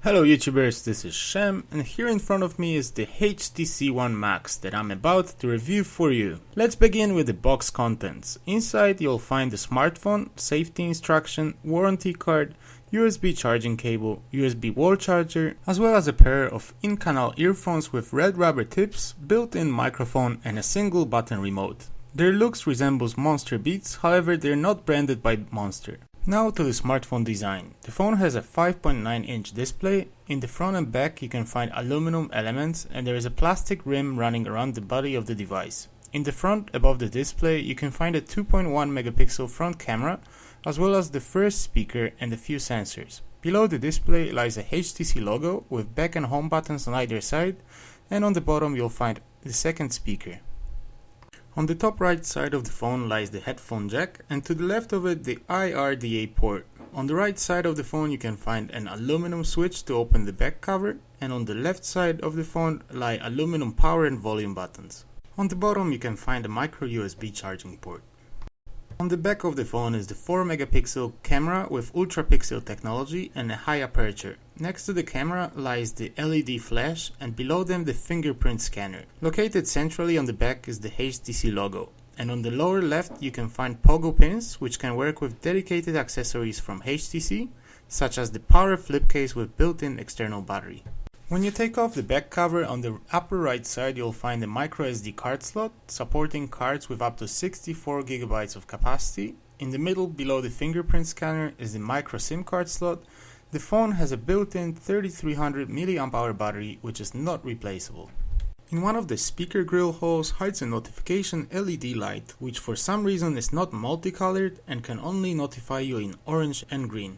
Hello YouTubers, this is Shem, and here in front of me is the HTC One Max that I'm about to review for you. Let's begin with the box contents. Inside you'll find the smartphone, safety instruction, warranty card, USB charging cable, USB wall charger, as well as a pair of in-canal earphones with red rubber tips, built-in microphone and a single button remote. Their looks resembles Monster Beats, however they're not branded by Monster. Now to the smartphone design. The phone has a 5.9-inch display. In the front and back you can find aluminum elements and there is a plastic rim running around the body of the device. In the front above the display you can find a 2.1 megapixel front camera as well as the first speaker and a few sensors. Below the display lies a HTC logo with back and home buttons on either side, and on the bottom you'll find the second speaker. On the top right side of the phone lies the headphone jack, and to the left of it the IRDA port. On the right side of the phone you can find an aluminum switch to open the back cover, and on the left side of the phone lie aluminum power and volume buttons. On the bottom you can find a micro USB charging port. On the back of the phone is the 4 megapixel camera with ultra pixel technology and a high aperture. Next to the camera lies the LED flash, and below them the fingerprint scanner. Located centrally on the back is the HTC logo, and on the lower left you can find pogo pins which can work with dedicated accessories from HTC, such as the power flip case with built-in external battery. When you take off the back cover, on the upper right side you'll find a micro SD card slot supporting cards with up to 64 GB of capacity. In the middle below the fingerprint scanner is the micro SIM card slot. The phone has a built-in 3300 mAh battery which is not replaceable. In one of the speaker grill holes hides a notification LED light which for some reason is not multicolored and can only notify you in orange and green.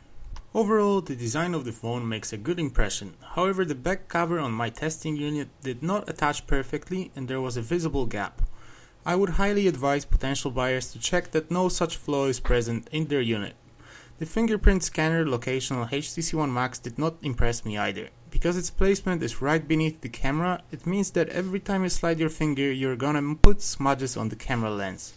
Overall, the design of the phone makes a good impression. However, the back cover on my testing unit did not attach perfectly and there was a visible gap. I would highly advise potential buyers to check that no such flaw is present in their unit. The fingerprint scanner location on HTC One Max did not impress me either. Because its placement is right beneath the camera, it means that every time you slide your finger you're gonna put smudges on the camera lens.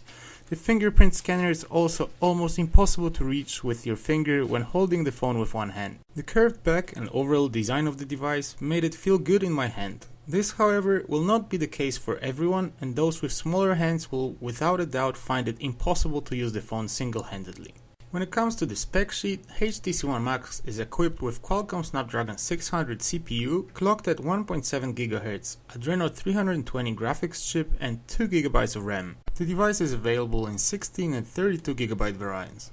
The fingerprint scanner is also almost impossible to reach with your finger when holding the phone with one hand. The curved back and overall design of the device made it feel good in my hand. This, however, will not be the case for everyone, and those with smaller hands will without a doubt find it impossible to use the phone single-handedly. When it comes to the spec sheet, HTC One Max is equipped with Qualcomm Snapdragon 600 CPU, clocked at 1.7 GHz, Adreno 320 graphics chip and 2 GB of RAM. The device is available in 16 and 32 GB variants.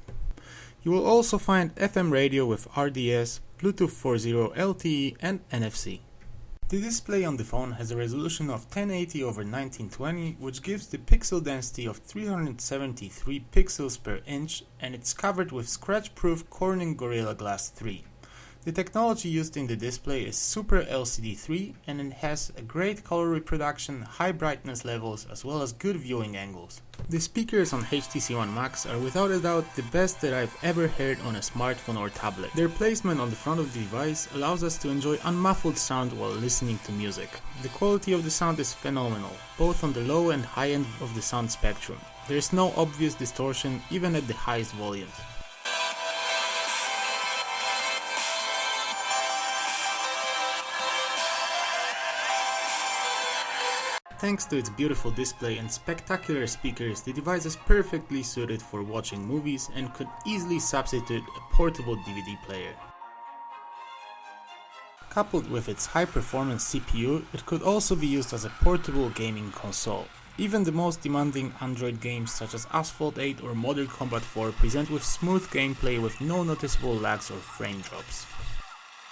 You will also find FM radio with RDS, Bluetooth 4.0 LTE and NFC. The display on the phone has a resolution of 1080x1920, which gives the pixel density of 373 pixels per inch, and it's covered with scratch-proof Corning Gorilla Glass 3. The technology used in the display is Super LCD 3, and it has a great color reproduction, high brightness levels, as well as good viewing angles. The speakers on HTC One Max are without a doubt the best that I've ever heard on a smartphone or tablet. Their placement on the front of the device allows us to enjoy unmuffled sound while listening to music. The quality of the sound is phenomenal, both on the low and high end of the sound spectrum. There is no obvious distortion even at the highest volumes. Thanks to its beautiful display and spectacular speakers, the device is perfectly suited for watching movies and could easily substitute a portable DVD player. Coupled with its high-performance CPU, it could also be used as a portable gaming console. Even the most demanding Android games such as Asphalt 8 or Mortal Kombat 4 present with smooth gameplay with no noticeable lags or frame drops.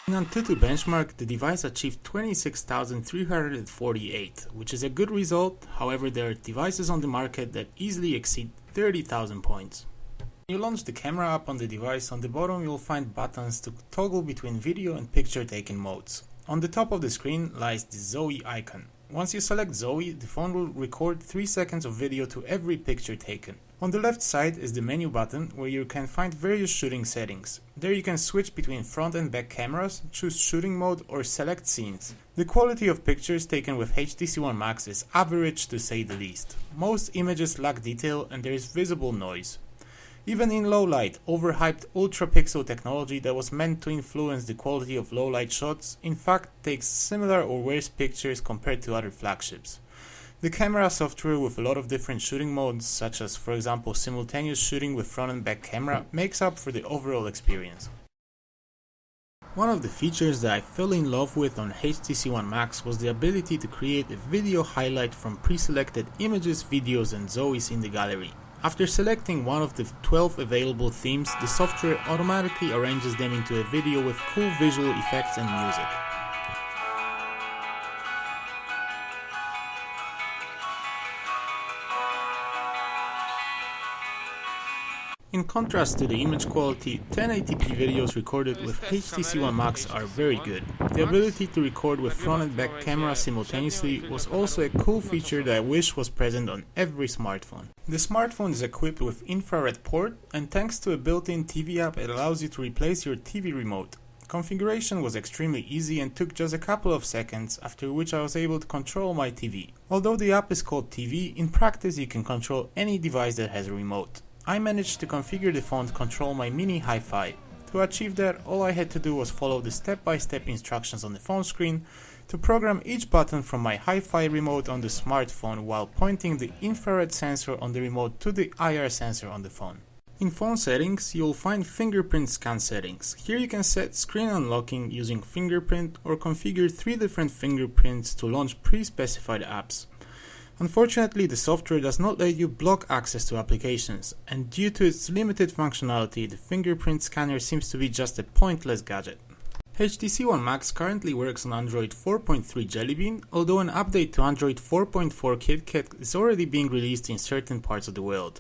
In Antutu benchmark, the device achieved 26,348, which is a good result. However, there are devices on the market that easily exceed 30,000 points. When you launch the camera app on the device, on the bottom you'll find buttons to toggle between video and picture taking modes. On the top of the screen lies the Zoe icon. Once you select Zoe, the phone will record 3 seconds of video to every picture taken. On the left side is the menu button where you can find various shooting settings. There you can switch between front and back cameras, choose shooting mode or select scenes. The quality of pictures taken with HTC One Max is average to say the least. Most images lack detail and there is visible noise. Even in low light, overhyped ultra pixel technology that was meant to influence the quality of low light shots in fact takes similar or worse pictures compared to other flagships. The camera software with a lot of different shooting modes, such as for example simultaneous shooting with front and back camera, makes up for the overall experience. One of the features that I fell in love with on HTC One Max was the ability to create a video highlight from pre-selected images, videos and Zoes in the gallery. After selecting one of the 12 available themes, the software automatically arranges them into a video with cool visual effects and music. In contrast to the image quality, 1080p videos recorded with HTC One Max are very good. The ability to record with front and back camera simultaneously was also a cool feature that I wish was present on every smartphone. The smartphone is equipped with infrared port, and thanks to a built-in TV app it allows you to replace your TV remote. Configuration was extremely easy and took just a couple of seconds, after which I was able to control my TV. Although the app is called TV, in practice you can control any device that has a remote. I managed to configure the phone to control my mini Hi-Fi. To achieve that, all I had to do was follow the step-by-step instructions on the phone screen to program each button from my Hi-Fi remote on the smartphone while pointing the infrared sensor on the remote to the IR sensor on the phone. In phone settings, you'll find fingerprint scan settings. Here you can set screen unlocking using fingerprint or configure 3 different fingerprints to launch pre-specified apps. Unfortunately, the software does not let you block access to applications, and due to its limited functionality, the fingerprint scanner seems to be just a pointless gadget. HTC One Max currently works on Android 4.3 Jelly Bean, although an update to Android 4.4 KitKat is already being released in certain parts of the world.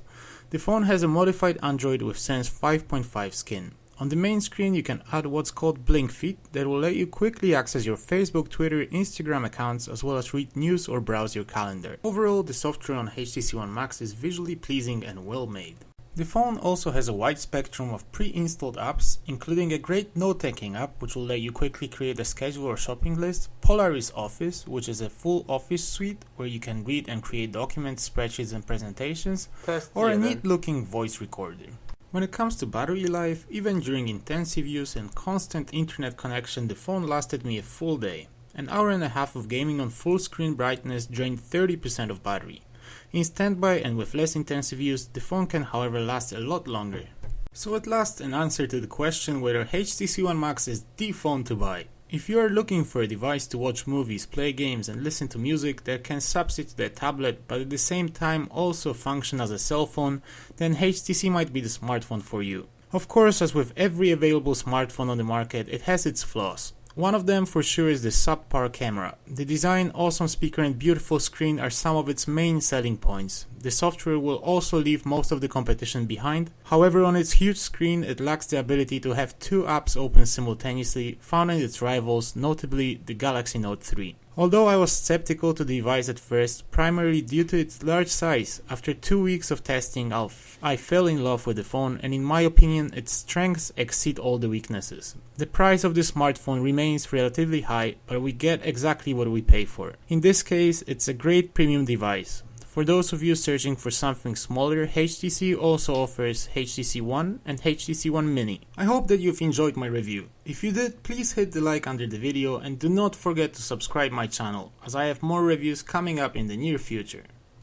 The phone has a modified Android with Sense 5.5 skin. On the main screen you can add what's called Blink Feed that will let you quickly access your Facebook, Twitter, Instagram accounts as well as read news or browse your calendar. Overall, the software on HTC One Max is visually pleasing and well made. The phone also has a wide spectrum of pre-installed apps, including a great note-taking app which will let you quickly create a schedule or shopping list, Polaris Office, which is a full office suite where you can read and create documents, spreadsheets and presentations, or a neat-looking voice recorder. When it comes to battery life, even during intensive use and constant internet connection, the phone lasted me a full day. An hour and a half of gaming on full screen brightness drained 30% of battery. In standby and with less intensive use, the phone can however last a lot longer. So at last, an answer to the question whether HTC One Max is the phone to buy. If you are looking for a device to watch movies, play games and listen to music that can substitute a tablet but at the same time also function as a cell phone, then HTC might be the smartphone for you. Of course, as with every available smartphone on the market, it has its flaws. One of them for sure is the subpar camera. The design, awesome speaker and beautiful screen are some of its main selling points. The software will also leave most of the competition behind. However, on its huge screen it lacks the ability to have 2 apps open simultaneously, found in its rivals, notably the Galaxy Note 3. Although I was skeptical to the device at first, primarily due to its large size, after 2 weeks of testing I fell in love with the phone, and in my opinion its strengths exceed all the weaknesses. The price of the smartphone remains relatively high, but we get exactly what we pay for. In this case, it's a great premium device. For those of you searching for something smaller, HTC also offers HTC One and HTC One Mini. I hope that you've enjoyed my review. If you did, please hit the like under the video and do not forget to subscribe my channel, as I have more reviews coming up in the near future.